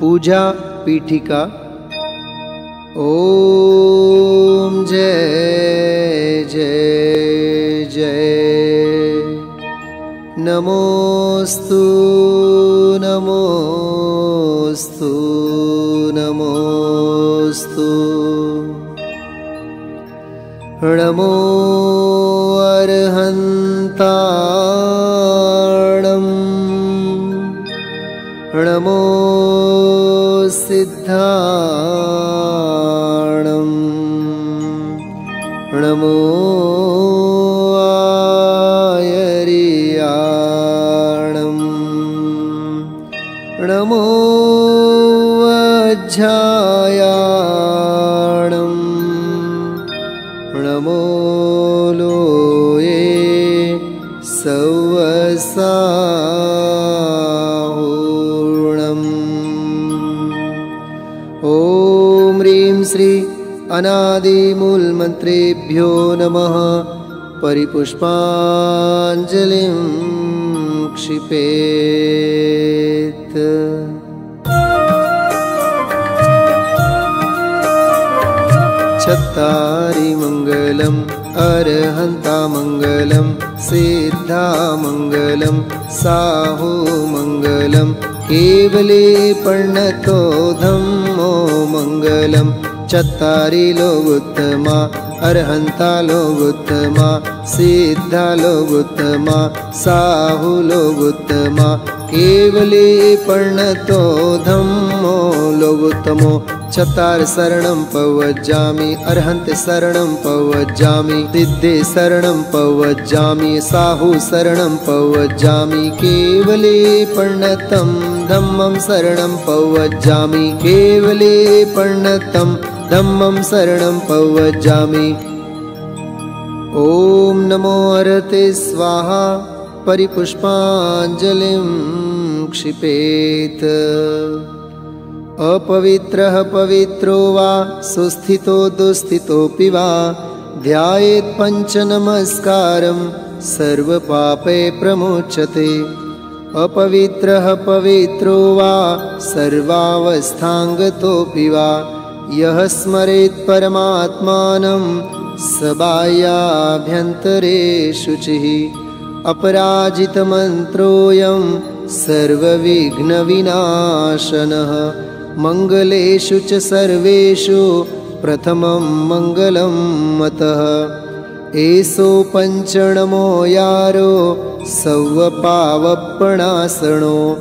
पूजा पीठिका। ओम जय जय जय। नमोस्तु नमोस्तु नमोस्तु। नमो अर्हन्ताणं, नमो सिद्धाणं, नमो आयर्याणं, नमो वज्झायाणं, नमो लोये सवसाहूर्णम्। ॐ ह्रीं श्री अनादिमूलमन्त्रेभ्यो नमः। परिपुष्पाञ्जलिं क्षिपेत्। चत्तारि मङ्गलम् अर्हन्तामङ्गलं, सिद्धामङ्गलं, साहुमङ्गलं, केवले पर्णतो धम्मो मङ्गलं। चत्तारि लोगोत्तमा अर्हन्ता लोगोत्तमा, सिद्धा लोगोत्तमा, साहु लोगोत्तमा, केवले पर्णतो धम्मो लोगोत्तमो। चत्तार शरणं पवज्जामि, अर्हन्ते शरणं पवज्जामि, सिद्धे शरणं पवज्जामि, साहु शरणं पवज्जामि, केवले पर्णतं धम्मं शरणं पवज्जामि, केवले पर्णतं धम्मं शरणं पवज्जामि। ॐ नमो हरते स्वाहा। परिपुष्पाञ्जलिं क्षिपेत्। अपवित्रः पवित्रो वा, सुस्थितो दुस्थितोऽपि वा, ध्यायेत् पञ्चनमस्कारं, सर्वपापै प्रमुच्यते। अपवित्रः पवित्रो वा, सर्वावस्थाङ्गतोऽपि वा, यः स्मरेत् परमात्मानं, स बाह्याभ्यन्तरे शुचिः। अपराजितमन्त्रोऽयं सर्वविघ्नविनाशनः। मङ्गलेषु च सर्वेषु प्रथमं मङ्गलं मतः। एषो पञ्चणमो यारो सव्वपावपणासनो,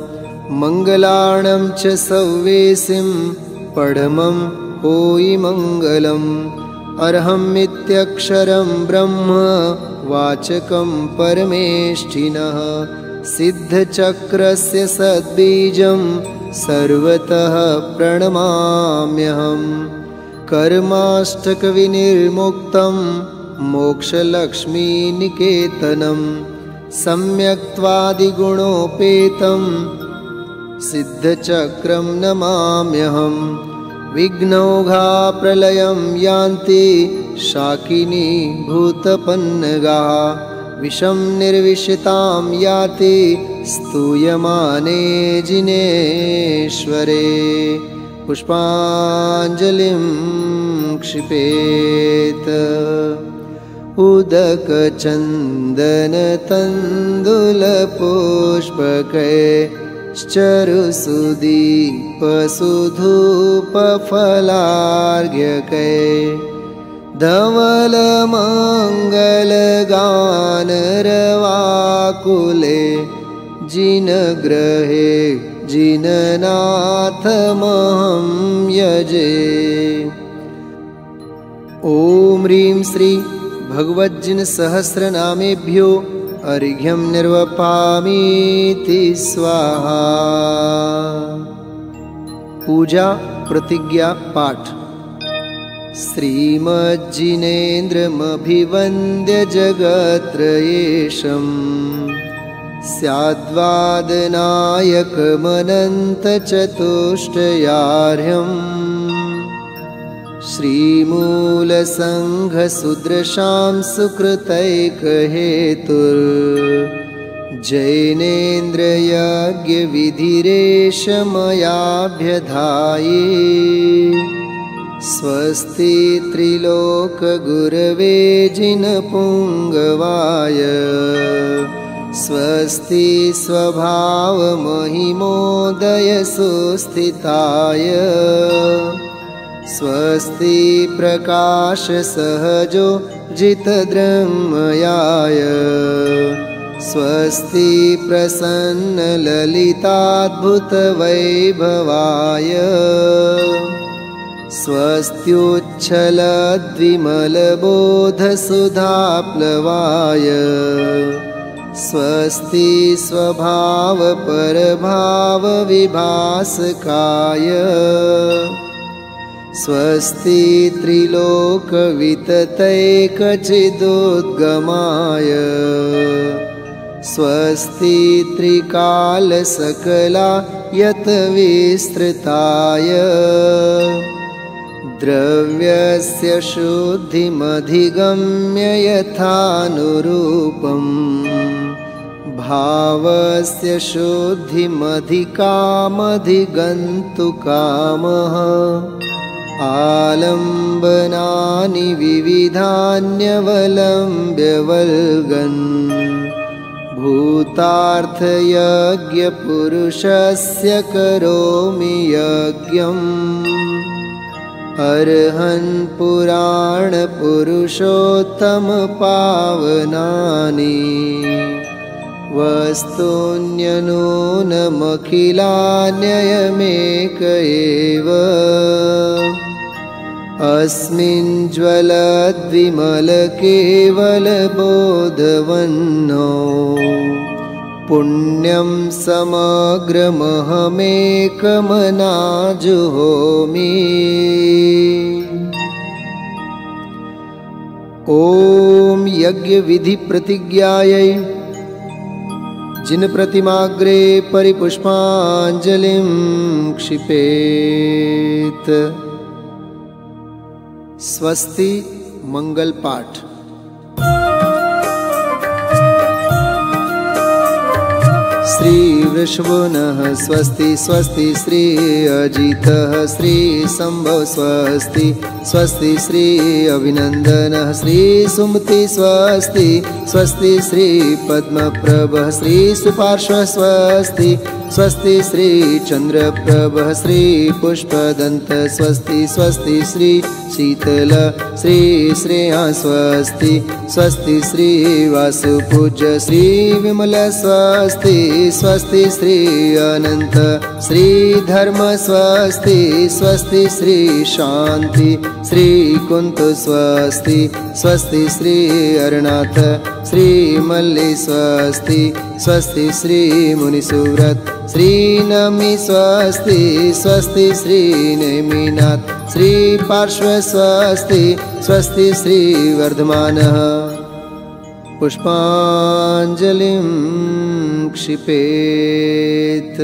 मङ्गलाणं च सव्वेसिं पढमं होयि मङ्गलम्। अर्हमित्यक्षरं ब्रह्म वाचकं परमेष्ठिनः। सिद्धचक्रस्य सद्बीजं सर्वतः प्रणमाम्यहम्। कर्माष्टकविनिर्मुक्तं मोक्षलक्ष्मीनिकेतनं, सम्यक्त्वादिगुणोपेतं सिद्धचक्रं नमाम्यहम्। विघ्नौघा प्रलयं यान्ति शाकिनी भूतपन्नगाः, विषं निर्विशतां याति स्तूयमाने जिनेश्वरे। पुष्पाञ्जलिं क्षिपेत्। उदकचन्दनतन्दुलपुष्पकै, धवलमङ्गलगानरवाकुले, जिनग्रहे जिननाथमहं यजे। ॐ ह्रीं श्री भगवज्जिनसहस्रनामेभ्यो अर्घ्यं निर्वपामीति स्वाहा। पूजा प्रतिज्ञा पाठ। श्रीमज्जिनेन्द्रमभिवन्द्य जगत्त्रयेशं, स्याद्वादनायकमनन्तचतुष्टयार्हम्। श्रीमूलसङ्घसुदृशां सुकृतैकहेतुर् जैनेन्द्रयज्ञविधिरेशमयाभ्यधाये स्वस्ति त्रिलोकगुरवे जिनपुङ्गवाय स्वस्ति स्वभावमहिमोदय सुस्थिताय स्वस्ति प्रकाशसहजो जितदृङ्मयाय स्वस्ति प्रसन्नललिताद्भुतवैभवाय स्वस्त्युच्छलद्विमलबोधसुधाप्लवाय स्वस्ति स्वभावपरभावविभासकाय स्वस्ति त्रिलोकविततैकचिदुद्गमाय स्वस्ति त्रिकालसकलायतविस्तृताय द्रव्यस्य शुद्धिमधिगम्य यथानुरूपम् भावस्य शुद्धिमधिकामधिगन्तुकामः आलम्बनानि विविधान्यवलम्ब्यवल्गन् भूतार्थयज्ञपुरुषस्य करोमि यज्ञम् अर्हन् पुराणपुरुषोत्तमपावनानि वस्तून्यनूनमखिलान्ययमेक एव अस्मिन् ज्वलद्विमलकेवलबोधवन्नो पुण्यं समग्रमहमेकमनाजुहोमि। ॐ यज्ञविधिप्रतिज्ञायै जिन प्रतिमाग्रे परिपुष्पाञ्जलिं क्षिपेत्। स्वस्ति मंगल पाठ। श्री वृषभो नः स्वस्ति स्वस्ति श्री अजितः श्री संभव स्वस्ति स्वस्ति श्री अभिनंदनः श्री सुमति स्वस्ति स्वस्ति श्री पद्मप्रभः श्री सुपार्श्व स्वस्ति स्वस्ति श्री चंद्रप्रभः श्री पुष्पदंत स्वस्ति स्वस्ति श्री शीतल श्री श्रेया स्वस्ति स्वस्ति श्री वासुपूज्य श्री विमल स्वस्ति स्वस्ति श्री अनंत श्री धर्म स्वस्ति स्वस्ति श्री शांति श्री कुंत स्वस्ति स्वस्ति श्री अरनाथ श्री मल्ली स्वस्ति स्वस्ति श्री मुनिसुव्रत श्री नमी स्वस्ति स्वस्ति श्री नेमिनाथ श्री पार्श्व स्वस्ति स्वस्ति श्री वर्धमानः पुष्पाञ्जलिं क्षिपेत्।